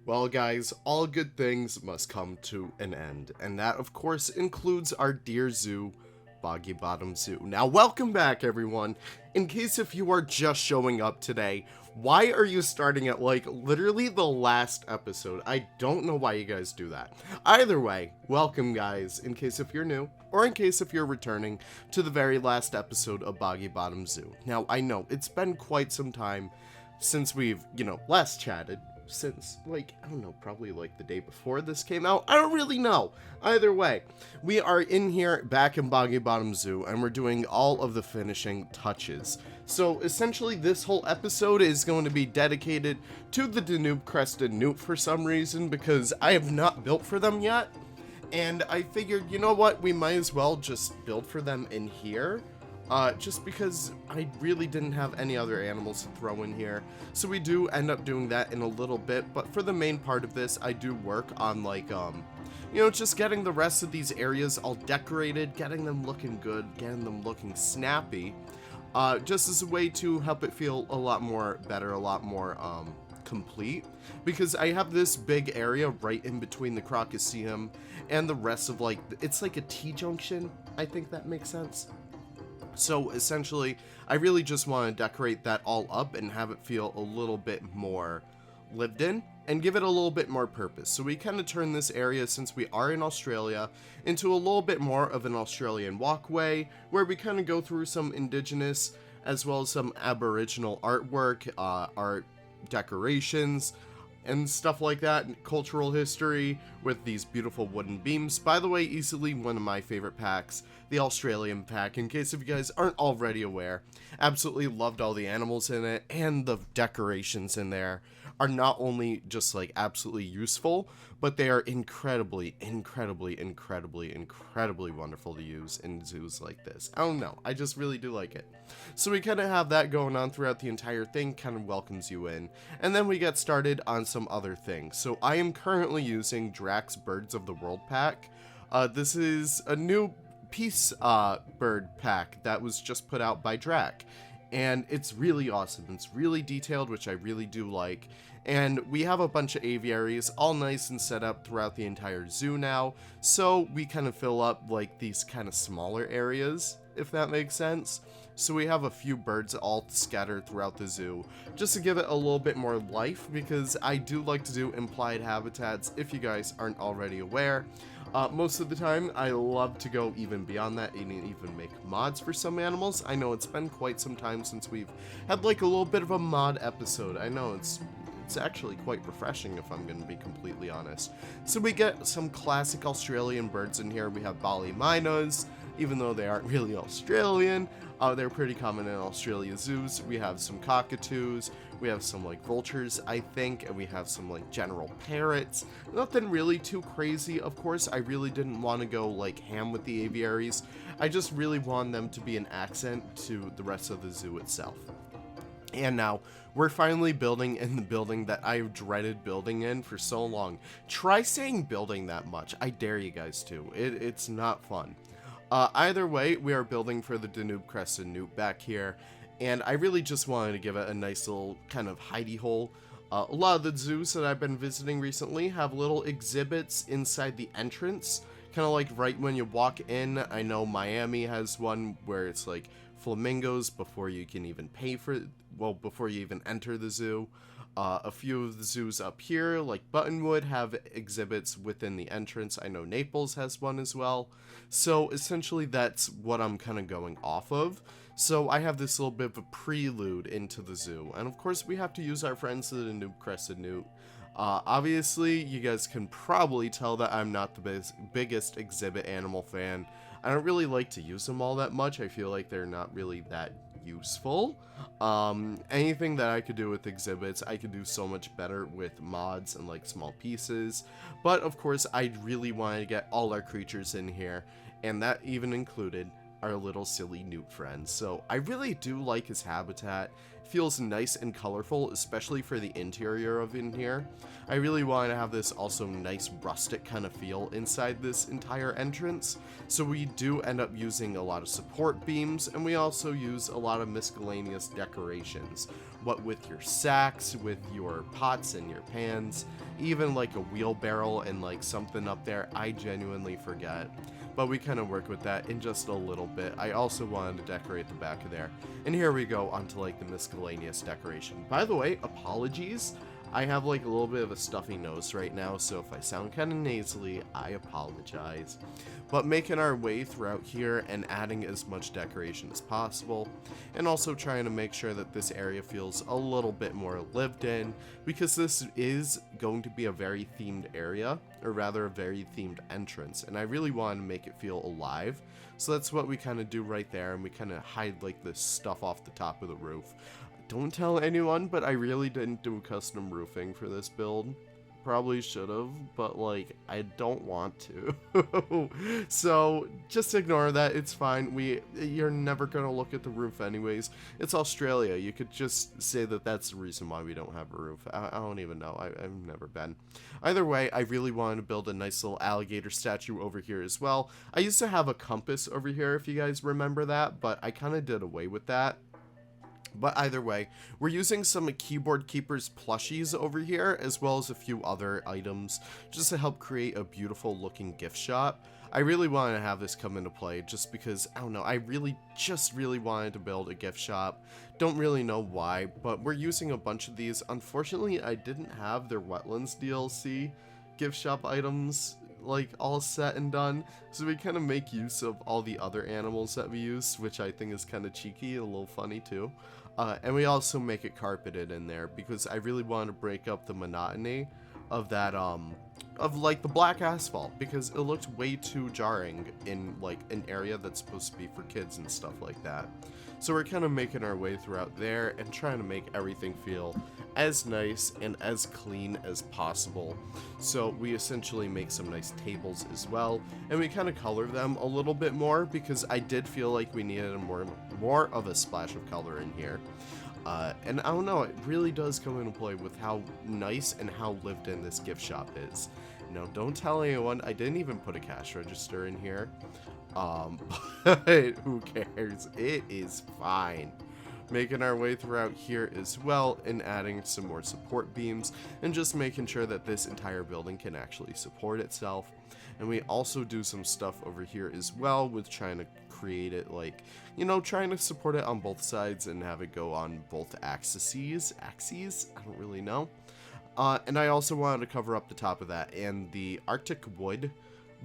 Well, guys, all good things must come to an end, and that, of course, includes our dear zoo, Boggy Bottom Zoo. Now, welcome back, everyone. In case if you are just showing up today, why are you starting at, like, literally the last episode? I don't know why you guys do that. Either way, welcome, guys, in case if you're new, or in case if you're returning to the very last episode of Boggy Bottom Zoo. Now, I know, it's been quite some time since we've, last chatted. Since, like, I don't know, probably like the day before this came out. I don't really know. Either way, we are in here back in Boggy Bottom Zoo, and we're doing all of the finishing touches. So essentially, this whole episode is going to be dedicated to the Danube Crested Newt for some reason, because I have not built for them yet. And I figured, you know what, we might as well just build for them in here. Just because I really didn't have any other animals to throw in here. So we do end up doing that in a little bit, but for the main part of this, I do work on, like, just getting the rest of these areas all decorated, getting them looking good, getting them looking snappy, just as a way to help it feel a lot more better, a lot more, complete, because I have this big area right in between the Crocoseum and the rest of, like, it's like a T-junction, I think that makes sense. So essentially, I really just want to decorate that all up and have it feel a little bit more lived in and give it a little bit more purpose. So we kind of turn this area, since we are in Australia, into a little bit more of an Australian walkway where we kind of go through some indigenous as well as some Aboriginal artwork, art decorations, and stuff like that, cultural history with these beautiful wooden beams. By the way, easily one of my favorite packs, the Australian pack, in case if you guys aren't already aware. Absolutely loved all the animals in it, and the decorations in there are not only just, like, absolutely useful, but they are incredibly wonderful to use in zoos like this. I don't know, I just really do like it. So we kind of have that going on throughout the entire thing, kind of welcomes you in, and then we get started on some other things. So I am currently using Drax Birds of the World pack. This is a new peace bird pack that was just put out by Drax, and it's really awesome. It's really detailed, which I really do like. And we have a bunch of aviaries all nice and set up throughout the entire zoo now, so we kind of fill up, like, these kind of smaller areas, if that makes sense. So we have a few birds all scattered throughout the zoo, just to give it a little bit more life, because I do like to do implied habitats, if you guys aren't already aware. Most of the time, I love to go even beyond that and even make mods for some animals. I know it's been quite some time since we've had, like, a little bit of a mod episode. I know it's actually quite refreshing, if I'm going to be completely honest. So we get some classic Australian birds in here. We have ballymynas, even though they aren't really Australian. They're pretty common in Australia zoos. We have some cockatoos, we have some, like, vultures, I think, and we have some, like, general parrots. Nothing really too crazy, of course. I really didn't want to go, like, ham with the aviaries. I just really wanted them to be an accent to the rest of the zoo itself. And now, we're finally building in the building that I've dreaded building in for so long. Try saying building that much. I dare you guys to. It's not fun. Either way, we are building for the Danube Crested Newt back here, and I really just wanted to give it a nice little kind of hidey hole. A lot of the zoos that I've been visiting recently have little exhibits inside the entrance, kind of like right when you walk in. I know Miami has one where it's like flamingos before you can even before you even enter the zoo. A few of the zoos up here, like Buttonwood, have exhibits within the entrance. I know Naples has one as well. So essentially that's what I'm kind of going off of. So I have this little bit of a prelude into the zoo. And of course we have to use our friends the Danube Crested Newt. Obviously, you guys can probably tell that I'm not the biggest exhibit animal fan. I don't really like to use them all that much. I feel like they're not really that useful. Anything that I could do with exhibits, I could do so much better with mods and, like, small pieces. But of course, I really wanted to get all our creatures in here, and that even included our little silly newt friend. So I really do like his habitat. feels nice and colorful, especially for the interior of in here. I really want to have this also nice rustic kind of feel inside this entire entrance. So we do end up using a lot of support beams, and we also use a lot of miscellaneous decorations. What with your sacks, with your pots and your pans, even like a wheelbarrow and like something up there, I genuinely forget. But we kind of work with that in just a little bit. I also wanted to decorate the back of there. And here we go onto like the miscellaneous decoration. By the way, apologies. I have like a little bit of a stuffy nose right now, so if I sound kind of nasally, I apologize. But making our way throughout here and adding as much decoration as possible, and also trying to make sure that this area feels a little bit more lived in, because this is going to be a very themed area, or rather a very themed entrance, and I really want to make it feel alive. So that's what we kind of do right there, and we kind of hide like this stuff off the top of the roof. Don't tell anyone, but I really didn't do custom roofing for this build. Probably should have, but like, I don't want to. So just ignore that, it's fine. You're never gonna look at the roof anyways. It's Australia. You could just say that that's the reason why we don't have a roof. I don't even know. I've never been. Either way, I really wanted to build a nice little alligator statue over here as well. I used to have a compass over here, if you guys remember that, but I kind of did away with that. But either way, we're using some Keyboard Keepers plushies over here, as well as a few other items, just to help create a beautiful looking gift shop. I really wanted to have this come into play, just because, I don't know, I really wanted to build a gift shop. Don't really know why, but we're using a bunch of these. Unfortunately, I didn't have their Wetlands DLC gift shop items like all set and done, so we kind of make use of all the other animals that we use, which I think is kind of cheeky, a little funny too. And we also make it carpeted in there because I really want to break up the monotony of that of like the black asphalt, because it looked way too jarring in like an area that's supposed to be for kids and stuff like that. So we're kind of making our way throughout there and trying to make everything feel as nice and as clean as possible. So we essentially make some nice tables as well, and we kind of color them a little bit more because I did feel like we needed more of a splash of color in here. And I don't know, it really does come into play with how nice and how lived in this gift shop is. Now, don't tell anyone, I didn't even put a cash register in here. But who cares? It is fine. Making our way throughout here as well and adding some more support beams and just making sure that this entire building can actually support itself. And we also do some stuff over here as well with trying to create it like, you know, trying to support it on both sides and have it go on both axes? I don't really know. And I also wanted to cover up the top of that, and the Arctic wood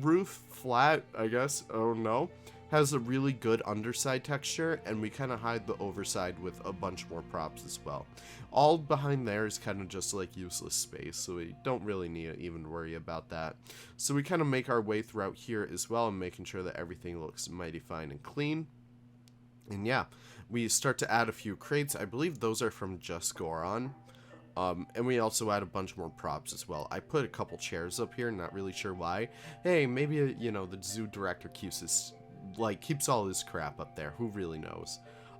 roof flat, I guess, oh no, has a really good underside texture, and we kind of hide the overside with a bunch more props as well. All behind there is kind of just like useless space, so we don't really need to even worry about that. So we kind of make our way throughout here as well, and making sure that everything looks mighty fine and clean. And yeah, we start to add a few crates. I believe those are from Just Goron. And we also add a bunch more props as well. I put a couple chairs up here, not really sure why. Hey, maybe, you know, the zoo director keeps all this crap up there. Who really knows?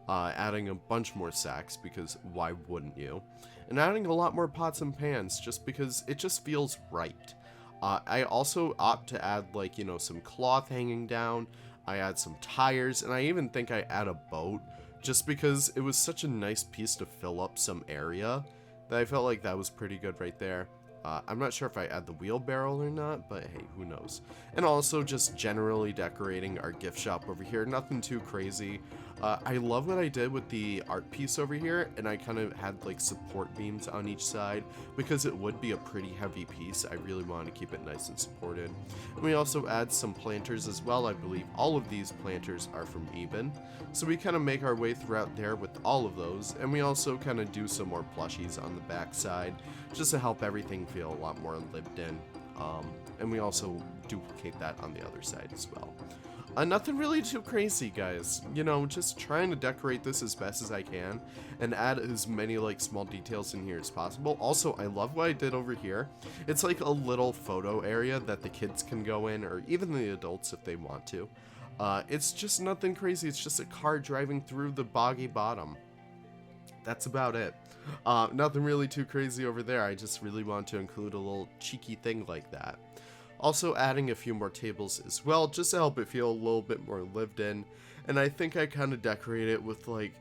Adding a bunch more sacks, because why wouldn't you? And adding a lot more pots and pans, just because it just feels right. I also opt to add, like, you know, some cloth hanging down. I add some tires, and I even think I add a boat, just because it was such a nice piece to fill up some area that I felt like that was pretty good right there. I'm not sure if I add the wheelbarrow or not, but hey, who knows. And also just generally decorating our gift shop over here. Nothing too crazy. I love what I did with the art piece over here, and I kind of had like support beams on each side because it would be a pretty heavy piece. I really wanted to keep it nice and supported. And we also add some planters as well. I believe all of these planters are from Eben. So we kind of make our way throughout there with all of those, and we also kind of do some more plushies on the back side just to help everything feel a lot more lived in. And we also duplicate that on the other side as well. Nothing really too crazy, guys. You know, just trying to decorate this as best as I can and add as many like small details in here as possible. Also, I love what I did over here. It's like a little photo area that the kids can go in, or even the adults if they want to. It's just nothing crazy. It's just a car driving through the boggy bottom. that's about it. Nothing really too crazy over there. I just really want to include a little cheeky thing like that. Also adding a few more tables as well, just to help it feel a little bit more lived in. And I think I kind of decorate it with like,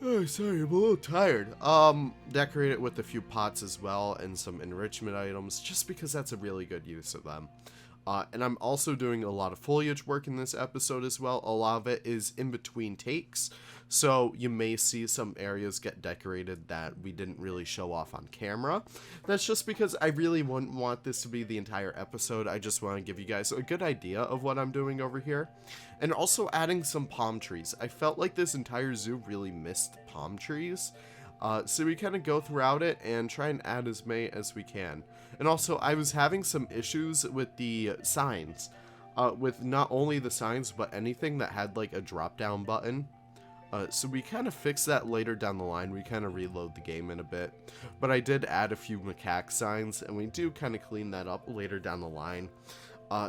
oh, sorry, I'm a little tired. Decorate it with a few pots as well and some enrichment items, just because that's a really good use of them. And I'm also doing a lot of foliage work in this episode as well. A lot of it is in between takes, so you may see some areas get decorated that we didn't really show off on camera. That's just because I really wouldn't want this to be the entire episode. I just want to give you guys a good idea of what I'm doing over here. And also adding some palm trees. I felt like this entire zoo really missed palm trees. So we kind of go throughout it and try and add as many as we can. And also, I was having some issues with the signs. With not only the signs, but anything that had like a drop-down button. So we kind of fixed that later down the line. We kind of reload the game in a bit. But I did add a few macaque signs, and we do kind of clean that up later down the line.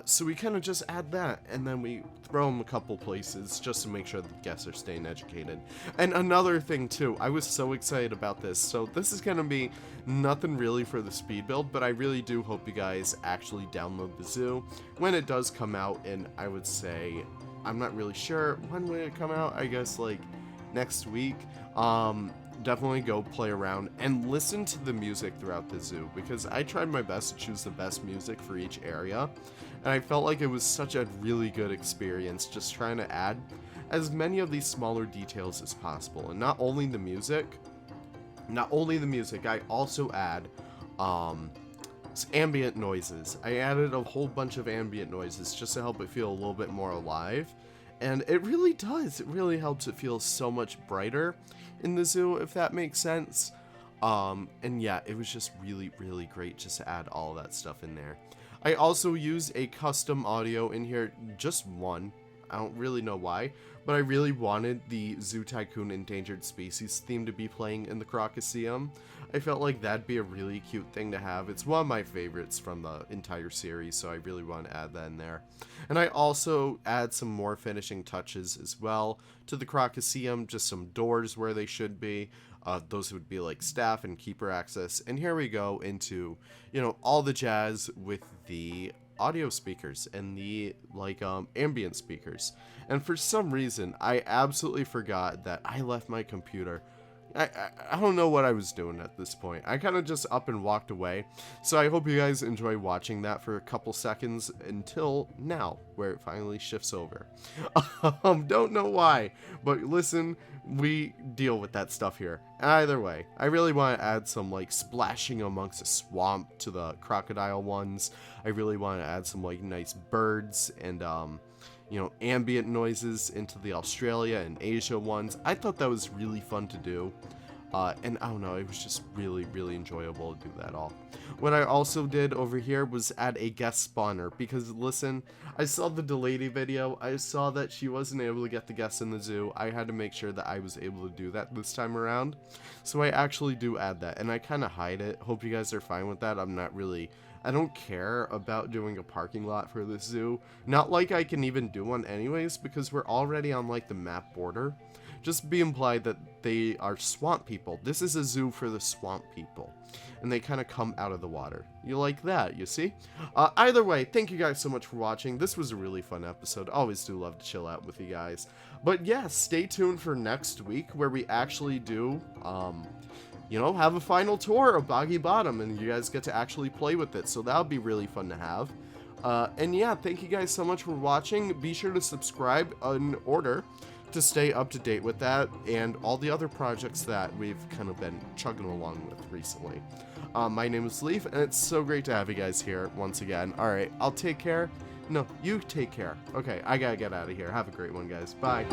So we kind of just add that, and then we throw them a couple places just to make sure the guests are staying educated. And another thing too, I was so excited about this. So this is going to be nothing really for the speed build, but I really do hope you guys actually download the zoo when it does come out. And I would say, I'm not really sure when will it come out. I guess like next week. Definitely go play around and listen to the music throughout the zoo, because I tried my best to choose the best music for each area, and I felt like it was such a really good experience just trying to add as many of these smaller details as possible. And not only the music, I also add ambient noises. I added a whole bunch of ambient noises just to help it feel a little bit more alive, and it really does. It really helps it feel so much brighter in the zoo, if that makes sense. And yeah, it was just really, really great just to add all that stuff in there. I also used a custom audio in here, just one. I don't really know why, but I really wanted the Zoo Tycoon Endangered Species theme to be playing in the Crocoseum. I felt like that'd be a really cute thing to have. It's one of my favorites from the entire series, so I really want to add that in there. And I also add some more finishing touches as well to the Crocoseum, just some doors where they should be. Those would be like staff and keeper access. And here we go into, all the jazz with the audio speakers and the ambient speakers. And for some reason, I absolutely forgot that I left my computer. I don't know what I was doing at this point. I kind of just up and walked away. So I hope you guys enjoy watching that for a couple seconds until now, where it finally shifts over. Don't know why, but listen, we deal with that stuff here. Either way, I really want to add some splashing amongst a swamp to the crocodile ones. I really want to add some nice birds and ambient noises into the Australia and Asia ones. I thought that was really fun to do. And I don't know, it was just really, really enjoyable to do that all. What I also did over here was add a guest spawner, because listen, I saw the Delady video. I saw that she wasn't able to get the guests in the zoo. I had to make sure that I was able to do that this time around. So I actually do add that, and I kind of hide it. Hope you guys are fine with that. I don't care about doing a parking lot for this zoo. Not like I can even do one anyways, because we're already on the map border. Just be implied that they are swamp people. This is a zoo for the swamp people. And they kind of come out of the water. You like that, you see? Either way, thank you guys so much for watching. This was a really fun episode. Always do love to chill out with you guys. But yeah, stay tuned for next week, where we actually do, have a final tour of Boggy Bottom, and you guys get to actually play with it. So that'll be really fun to have. And yeah, thank you guys so much for watching. Be sure to subscribe in order to stay up to date with that and all the other projects that we've kind of been chugging along with recently. My name is Leaf, and it's so great to have you guys here once again. Alright, I'll take care. No, you take care. Okay, I gotta get out of here. Have a great one, guys. Bye.